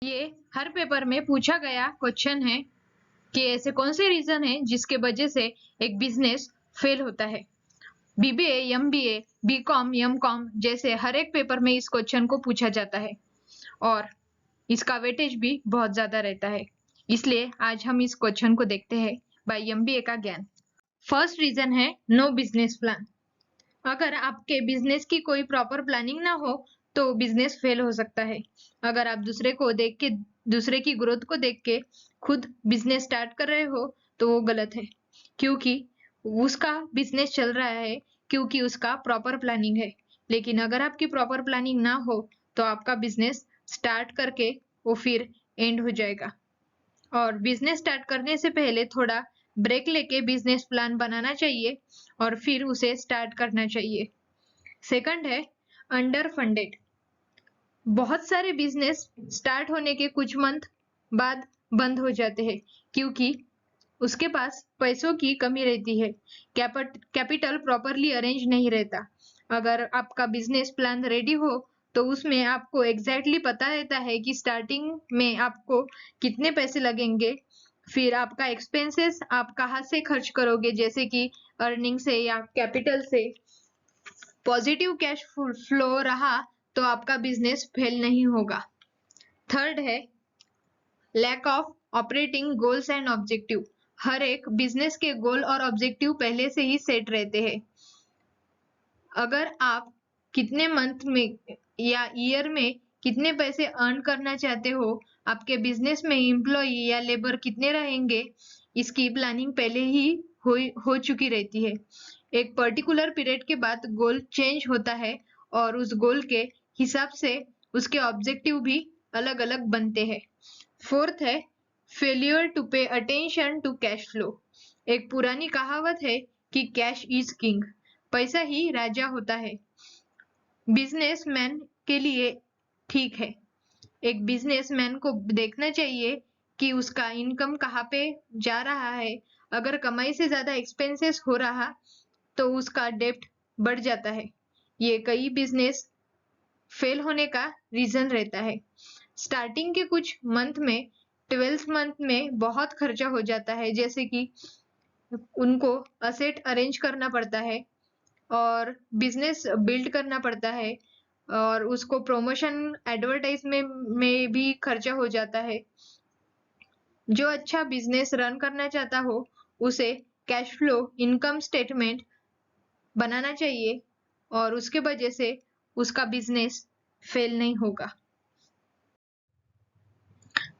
ये हर पेपर में पूछा गया क्वेश्चन है कि ऐसे कौन से रीजन है जिसके वजह से एक बिजनेस फेल होता है। बीबीए, एमबीए, बीकॉम, एमकॉम जैसे हर एक पेपर में इस क्वेश्चन को पूछा जाता है और इसका वेटेज भी बहुत ज्यादा रहता है। इसलिए आज हम इस क्वेश्चन को देखते हैं बाय एमबीए का ज्ञान। फर्स्ट रीजन है नो बिजनेस प्लान। अगर आपके बिजनेस की कोई प्रॉपर प्लानिंग ना हो तो बिजनेस फेल हो सकता है। अगर आप दूसरे की ग्रोथ को देख के खुद बिजनेस स्टार्ट कर रहे हो तो वो गलत है, क्योंकि उसका बिजनेस चल रहा है क्योंकि उसका प्रॉपर प्लानिंग है। लेकिन अगर आपकी प्रॉपर प्लानिंग ना हो तो आपका बिजनेस स्टार्ट करके वो फिर एंड हो जाएगा। और बिजनेस स्टार्ट करने से पहले थोड़ा ब्रेक लेके बिजनेस प्लान बनाना चाहिए और फिर उसे स्टार्ट करना चाहिए। सेकंड है अंडर फंडेड। बहुत सारे बिजनेस स्टार्ट होने के कुछ मंथ बाद बंद हो जाते हैं क्योंकि उसके पास पैसों की कमी रहती है। कैपिटल प्रॉपरली अरेंज नहीं रहता। अगर आपका बिजनेस प्लान रेडी हो तो उसमें आपको एग्जैक्टली पता रहता है कि स्टार्टिंग में आपको कितने पैसे लगेंगे, फिर आपका एक्सपेंसेस आप कहाँ से खर्च करोगे, जैसे कि अर्निंग से या कैपिटल से। पॉजिटिव कैश फ्लो रहा तो आपका बिजनेस फेल नहीं होगा। थर्ड है lack of operating goals and objective. हर एक बिजनेस के गोल और ऑब्जेक्टिव पहले से ही सेट रहते हैं। अगर आप कितने मंथ में या ईयर में कितने पैसे अर्न करना चाहते हो, आपके बिजनेस में एम्प्लॉय या लेबर कितने रहेंगे, इसकी प्लानिंग पहले ही हो चुकी रहती है। एक पर्टिकुलर पीरियड के बाद गोल चेंज होता है और उस गोल के हिसाब से उसके ऑब्जेक्टिव भी अलग अलग बनते हैं। फोर्थ है failure to pay attention to cash flow. एक पुरानी कहावत है कि कैश इज किंग, पैसा ही राजा होता है। बिजनेसमैन के लिए ठीक है, एक बिजनेसमैन को देखना चाहिए कि उसका इनकम कहाँ पे जा रहा है। अगर कमाई से ज्यादा एक्सपेंसेस हो रहा तो उसका डेब्ट बढ़ जाता है। ये कई बिजनेस फेल होने का रीजन रहता है। स्टार्टिंग के कुछ मंथ में, 12th मंथ में बहुत खर्चा हो जाता है, जैसे कि उनको असेट अरेंज करना पड़ता है और बिजनेस बिल्ड करना पड़ता है और उसको प्रमोशन एडवर्टाइज में भी खर्चा हो जाता है। जो अच्छा बिजनेस रन करना चाहता हो उसे कैश फ्लो इनकम स्टेटमेंट बनाना चाहिए और उसके वजह से उसका बिजनेस फेल नहीं होगा।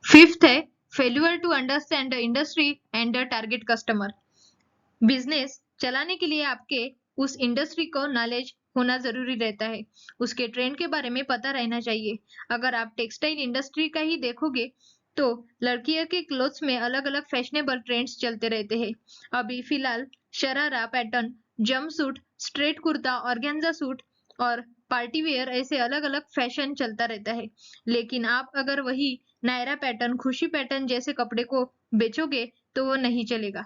फिफ्थ है failure to understand the industry and the target customer. Business चलाने के लिए आपके उस इंडस्ट्री को नॉलेज होना जरूरी रहता है। उसके ट्रेंड के बारे में पता रहना चाहिए। अगर आप टेक्सटाइल इंडस्ट्री का ही देखोगे तो लड़कियों के क्लोथ्स में अलग अलग फैशनेबल ट्रेंड्स चलते रहते हैं। अभी फिलहाल sharara pattern, jump suit, straight kurta, organza suit और पार्टी वेयर ऐसे अलग अलग फैशन चलता रहता है। लेकिन आप अगर वही नायरा पैटर्न, खुशी पैटर्न जैसे कपड़े को बेचोगे तो वो नहीं चलेगा।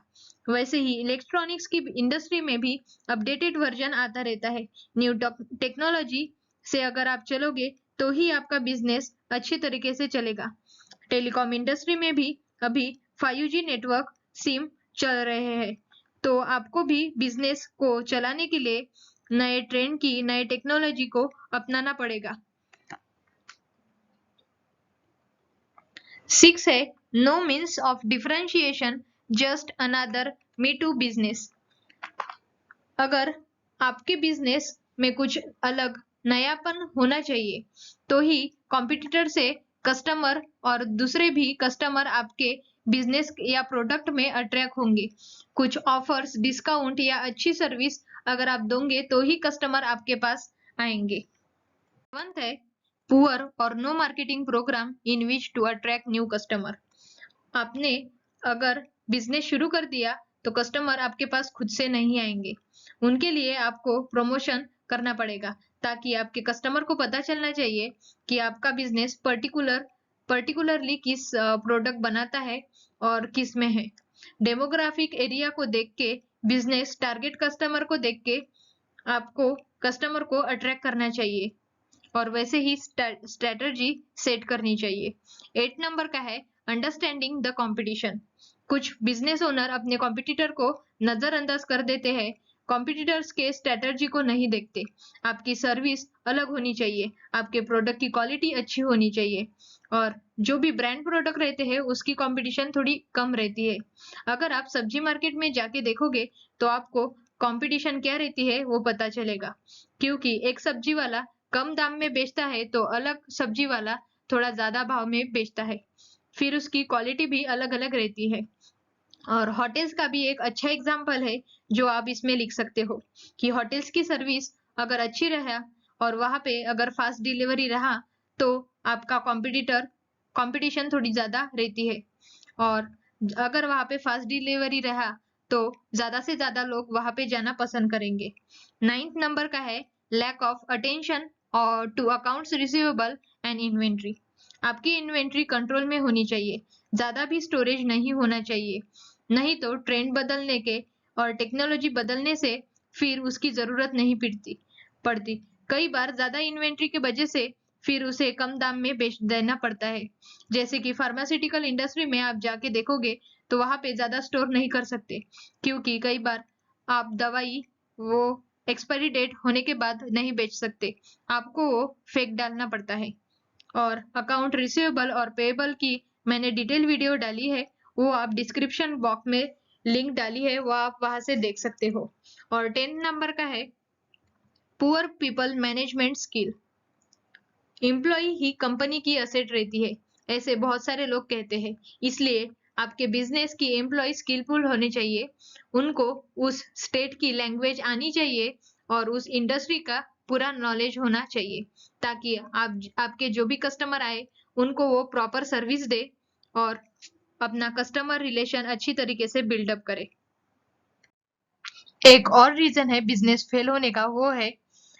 वैसे ही इलेक्ट्रॉनिक्स की इंडस्ट्री में भी अपडेटेड वर्जन आता रहता है। न्यू टेक्नोलॉजी से अगर आप चलोगे तो ही आपका बिजनेस अच्छी तरीके से चलेगा। टेलीकॉम इंडस्ट्री में भी अभी 5G नेटवर्क सिम चल रहे हैं, तो आपको भी बिजनेस को चलाने के लिए नए ट्रेंड की, नए टेक्नोलॉजी को अपनाना पड़ेगा। 6 है no means of differentiation, just another me too business. अगर आपके बिजनेस में कुछ अलग नयापन होना चाहिए तो ही कॉम्पिटिटर से कस्टमर और दूसरे भी कस्टमर आपके बिजनेस या प्रोडक्ट में अट्रैक्ट होंगे। कुछ ऑफर्स, डिस्काउंट या अच्छी सर्विस अगर आप दोगे तो ही कस्टमर आपके पास आएंगे। 7th है पुअर और no marketing program in which to attract new customer. आपने अगर बिजनेस शुरू कर दिया तो कस्टमर आपके पास खुद से नहीं आएंगे। उनके लिए आपको प्रमोशन करना पड़ेगा ताकि आपके कस्टमर को पता चलना चाहिए कि आपका बिजनेस पर्टिकुलरली किस प्रोडक्ट बनाता है और किस में है। डेमोग्राफिक एरिया को देख के, बिजनेस टारगेट कस्टमर को देख के आपको कस्टमर को अट्रैक्ट करना चाहिए। और वैसे ही स्ट्रेटजी सेट करनी चाहिए। 8 नंबर का है अंडरस्टैंडिंग द कंपटीशन। कुछ बिजनेस ओनर अपने कॉम्पिटिटर को नजरअंदाज कर देते हैं, कॉम्पिटिटर्स के स्ट्रेटजी को नहीं देखते। आपकी सर्विस अलग होनी चाहिए, आपके प्रोडक्ट की क्वालिटी अच्छी होनी चाहिए, और जो भी ब्रांड प्रोडक्ट रहते हैं उसकी कंपटीशन थोड़ी कम रहती है। अगर आप सब्जी मार्केट में जाके देखोगे तो आपको कंपटीशन क्या रहती है वो पता चलेगा, क्योंकि एक सब्जी वाला कम दाम में बेचता है तो अलग सब्जी वाला थोड़ा ज्यादा भाव में बेचता है। फिर उसकी क्वालिटी भी अलग अलग रहती है। और होटल्स का भी एक अच्छा एग्जाम्पल है जो आप इसमें लिख सकते हो कि होटल्स की सर्विस अगर अच्छी रहा और वहां पे अगर फास्ट डिलीवरी रहा तो आपका कंपटीशन थोड़ी ज्यादा रहती है, और अगर वहां पे फास्ट डिलीवरी रहा तो ज्यादा से ज्यादा लोग वहां पे जाना पसंद करेंगे। 9th नंबर का है लैक ऑफ अटेंशन और to accounts receivable and inventory. आपकी इन्वेंट्री कंट्रोल में होनी चाहिए, ज्यादा भी स्टोरेज नहीं होना चाहिए, नहीं तो ट्रेंड बदलने के और टेक्नोलॉजी बदलने से फिर उसकी जरूरत नहीं पड़ती। कई बार ज्यादा इन्वेंट्री की वजह से फिर उसे कम दाम में बेच देना पड़ता है। जैसे कि फार्मास्यूटिकल इंडस्ट्री में आप जाके देखोगे तो वहां पे ज्यादा स्टोर नहीं कर सकते, क्योंकि कई बार आप दवाई वो एक्सपायरी डेट होने के बाद नहीं बेच सकते, आपको वो फेंक डालना पड़ता है। और अकाउंट रिसीवेबल और पेएबल की मैंने डिटेल वीडियो डाली है, वो आप डिस्क्रिप्शन बॉक्स में लिंक डाली है, वो आप वहां से देख सकते हो। और 10 नंबर का है poor people management skill. Employ ही कंपनी की असेट रहती है, ऐसे बहुत सारे लोग कहते हैं। इसलिए आपके बिजनेस की एम्प्लॉय स्किलफुल होने चाहिए, उनको उस स्टेट की लैंग्वेज आनी चाहिए और उस इंडस्ट्री का पूरा नॉलेज होना चाहिए, ताकि आप आपके जो भी कस्टमर आए उनको वो प्रॉपर सर्विस दे और अपना कस्टमर रिलेशन अच्छी तरीके से बिल्डअप करे। एक और रीजन है बिजनेस फेल होने का, वो है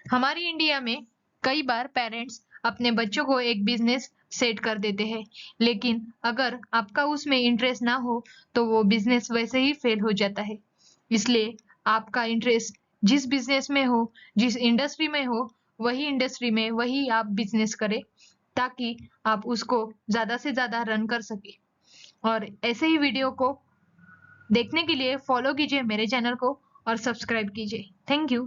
हमारी इंडिया में कई बार पेरेंट्स अपने बच्चों को एक बिजनेस सेट कर देते हैं, लेकिन अगर आपका उसमें इंटरेस्ट ना हो तो वो बिजनेस वैसे ही फेल हो जाता है। इसलिए आपका इंटरेस्ट जिस बिजनेस में हो, जिस इंडस्ट्री में हो, वही इंडस्ट्री में वही आप बिजनेस करें, ताकि आप उसको ज्यादा से ज्यादा रन कर सके। और ऐसे ही वीडियो को देखने के लिए फॉलो कीजिए मेरे चैनल को और सब्सक्राइब कीजिए। Thank you.